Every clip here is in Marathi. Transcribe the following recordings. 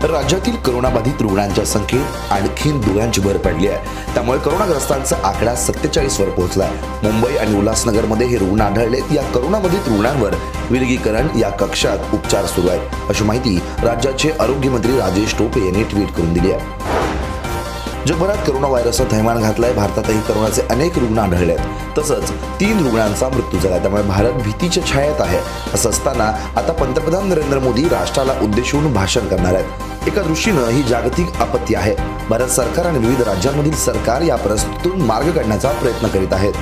राज्यातील कोरोनाबाधित रुग्णांच्या संख्येत आणखीन दुव्यांची भर पडली आहे। त्यामुळे कोरोनाग्रस्तांचा आकडा 47 वर पोहोचला आहे। मुंबई आणि उल्हासनगरमध्ये हे रुग्ण आढळलेत। या कोरोनाबाधित रुग्णांवर विलगीकरण या कक्षात उपचार सुरू आहेत, अशी माहिती राज्याचे आरोग्य मंत्री राजेश टोपे यांनी ट्विट करून दिली आहे। जगभरात कोरोना व्हायरसने थैमान घातलाय। भारतातही कोरोनाचे अनेक रुग्ण आढळले आहेत, तसंच 3 रुग्णांचा मृत्यू झाला। त्यामुळे भारत भीतीच्या छायेत आहे। असं असताना आता पंतप्रधान नरेंद्र मोदी राष्ट्राला उद्देशून भाषण करणार आहेत। एका दृष्टीनं ही जागतिक आपत्ती आहे। भारत सरकार आणि विविध राज्यांमधील सरकार या परिस्थितीतून मार्ग काढण्याचा प्रयत्न करीत आहेत।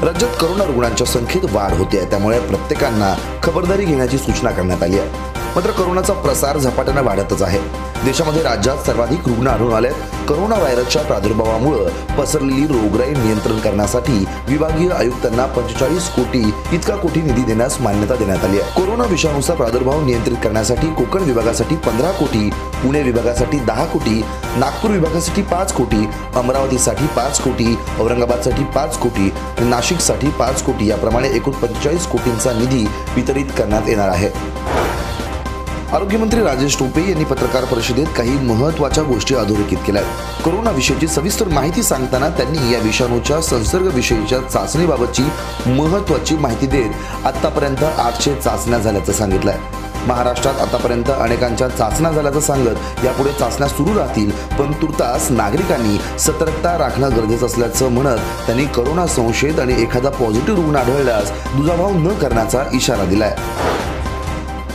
राज्यात कोरोना रुग्णांच्या संख्येत वाढ होते आहे, त्यामुळे प्रत्येकांना खबरदारी घेण्याची सूचना करण्यात आली आहे। मात्र कोरोनाचा प्रसार झपाट्याने वाढतच आहे। देशामध्ये राज्यात सर्वाधिक रुग्ण आढळून आले। कोरोना व्हायरसच्या प्रादुर्भावामुळे पसरलेली रोगराई नियंत्रण करण्यासाठी विभागीय आयुक्तांना 45 कोटी इतका कोटी निधी देण्यास मान्यता देण्यात आली आहे। कोरोना विषाणूचा प्रादुर्भाव नियंत्रित करण्यासाठी कोकण विभागासाठी 15 कोटी, पुणे विभागासाठी 10 कोटी, नागपूर विभागासाठी 5 कोटी, अमरावतीसाठी 5 कोटी, औरंगाबादसाठी 5 कोटी आणि नाशिकसाठी 5 कोटी याप्रमाणे एकूण 45 कोटींचा निधी वितरित करण्यात येणार आहे। आरोग्य मंत्री राजेश टोपे यांनी पत्रकार परिषदेत काही महत्त्वाच्या गोष्टी अधोरेखित केल्या। कोरोना विषयीची सविस्तर माहिती सांगताना त्यांनी या विषाणूच्या संसर्ग विषयीच्या चाचणीबाबतची महत्त्वाची माहिती देत आतापर्यंत 800 चाचण्या झाल्याचं सांगितलंय। महाराष्ट्रात आतापर्यंत अनेकांच्या चाचण्या झाल्याचं सांगत यापुढे चाचण्या सुरू राहतील, पण तुर्तास नागरिकांनी सतर्कता राखणं गरजेचं असल्याचं म्हणत त्यांनी कोरोना संशयित आणि एखादा पॉझिटिव्ह रुग्ण आढळल्यास दुजाभाव न करण्याचा इशारा दिलाय।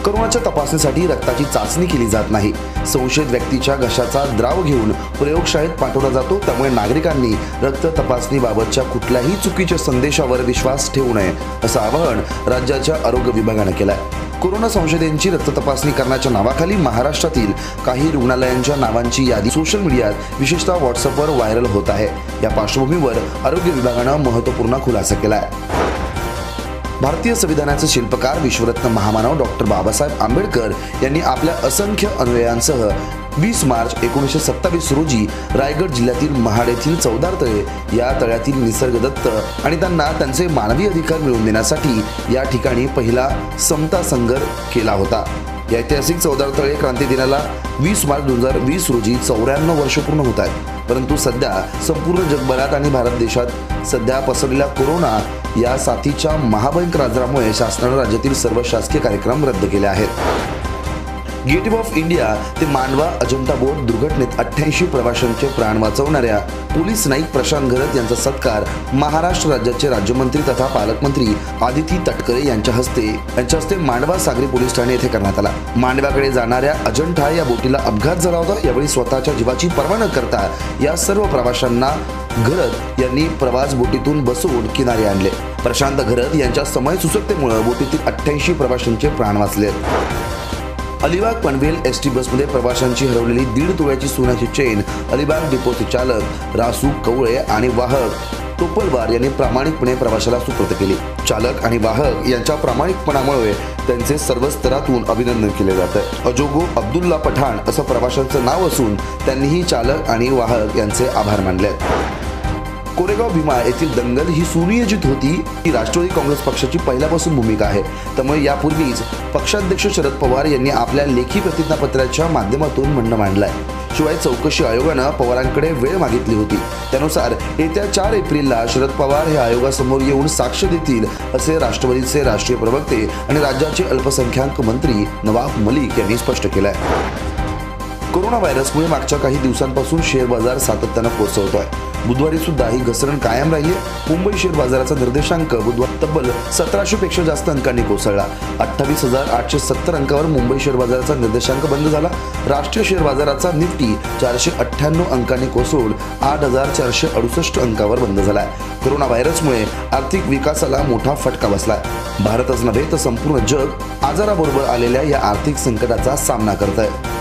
कोरोनाच्या तपासणीसाठी रक्ताची चाचणी केली जात नाही। संशयित व्यक्तीच्या घशाचा द्राव घेऊन प्रयोगशाळेत पाठवला जातो। त्यामुळे नागरिकांनी रक्त तपासणीबाबतच्या कुठल्याही चुकीच्या संदेशावर विश्वास ठेवू नये, असं आवाहन राज्याच्या आरोग्य विभागाने केलं आहे। कोरोना संशयितांची रक्त तपासणी करण्याच्या नावाखाली महाराष्ट्रातील काही रुग्णालयांच्या नावांची यादी सोशल मीडियात विशेषतः व्हॉट्सअपवर व्हायरल होत आहे। या पार्श्वभूमीवर आरोग्य विभागाने महत्त्वपूर्ण खुलासा केला आहे। भारतीय संविधानाचे शिल्पकार विश्वरत्न महामानव डॉक्टर बाबासाहेब आंबेडकर यांनी आपल्या असंख्य अनुयायांसह 20 मार्च 1927 रोजी रायगड जिल्ह्यातील महाड येथील चौदार तळे या तळ्यातील निसर्गदत्त आणि त्यांना त्यांचे मानवी अधिकार मिळवून देण्यासाठी या ठिकाणी पहिला समता संघर्ष केला होता। या ऐतिहासिक चौदार तळे क्रांती दिनाला 20 मार्च 2020 रोजी 94 वर्ष पूर्ण होत आहेत। परंतु सध्या संपूर्ण जगभरात आणि भारत देशात सध्या पसरलेल्या कोरोना या साथीच्या महाभयंकर आजारामुळे शासनाने राज्यातील सर्व शासकीय कार्यक्रम रद्द केले आहेत। गेटवे ऑफ इंडिया ते मांडवा अजंठा बोट दुर्घटनेत 88 प्रवाशांचे प्राण वाचवणाऱ्या पोलीस नाईक प्रशांत घरत यांचा सत्कार महाराष्ट्र राज्याचे राज्यमंत्री तथा पालकमंत्री आदिती तटकरे यांच्या हस्ते मांडवा सागरी पोलीस ठाणे येथे करण्यात आला। मांडव्याकडे जाणाऱ्या अजंठा या बोटीला अपघात झाला होता। यावेळी स्वतःच्या जीवाची पर्वा न करता या सर्व प्रवाशांना घरत यांनी प्रवास बोटीतून बसवून किनारी आणले। प्रशांत घरत यांच्या समय सुचकतेमुळे बोटीतील 88 प्रवाशांचे प्राण वाचले। अलिबाग पनवेल एसटी बसमध्ये प्रवाशांची हरवलेली 1.5 तोळ्याची सोन्याची चेन अलिबाग डिपोचे चालक रासू कवळे आणि वाहक टोपलवार यांनी प्रामाणिकपणे प्रवाशाला सुपूर्द केली। चालक आणि वाहक यांच्या प्रामाणिकपणामुळे त्यांचे सर्व स्तरातून अभिनंदन केले जाते। अजोगो अब्दुल्ला पठाण असं प्रवाशांचं नाव असून त्यांनीही चालक आणि वाहक यांचे आभार मानले। कोरेगाव भीमा येथील दंगल ही सुनियोजित होती, ही राष्ट्रवादी काँग्रेस पक्षाची पहिल्यापासून भूमिका आहे। त्यामुळे यापूर्वीच पक्षाध्यक्ष शरद पवार यांनी आपल्या लेखी प्रतिज्ञापत्राच्या माध्यमातून म्हणणं मांडलंय। शिवाय चौकशी आयोगाने पवारांकडे वेळ मागितली होती। त्यानुसार येत्या 4 एप्रिलला शरद पवार हे आयोगासमोर येऊन साक्ष देतील, असे राष्ट्रवादीचे राष्ट्रीय प्रवक्ते आणि राज्याचे अल्पसंख्याक मंत्री नवाब मलिक यांनी स्पष्ट केलं आहे। कोरोना व्हायरसमुळे मागच्या काही दिवसांपासून शेअर बाजार सातत्याने कोसळतोय। बुधवारी सुद्धा ही घसरण कायम राहिली। मुंबई शेअर बाजाराचा निर्देशांक बुधवार तब्बल 1700 पेक्षा जास्त अंकांनी कोसळला। 28,870 अंकावर मुंबई शेअर बाजाराचा निर्देशांक बंद झाला। राष्ट्रीय शेअर बाजाराचा निफ्टी 498 अंकांनी कोसळून 8,468 अंकावर बंद झाला। कोरोना व्हायरसमुळे आर्थिक विकासाला मोठा फटका बसला। भारतच नव्हे तर संपूर्ण जग आजाराबरोबर आलेल्या या आर्थिक संकटाचा सामना करत आहे।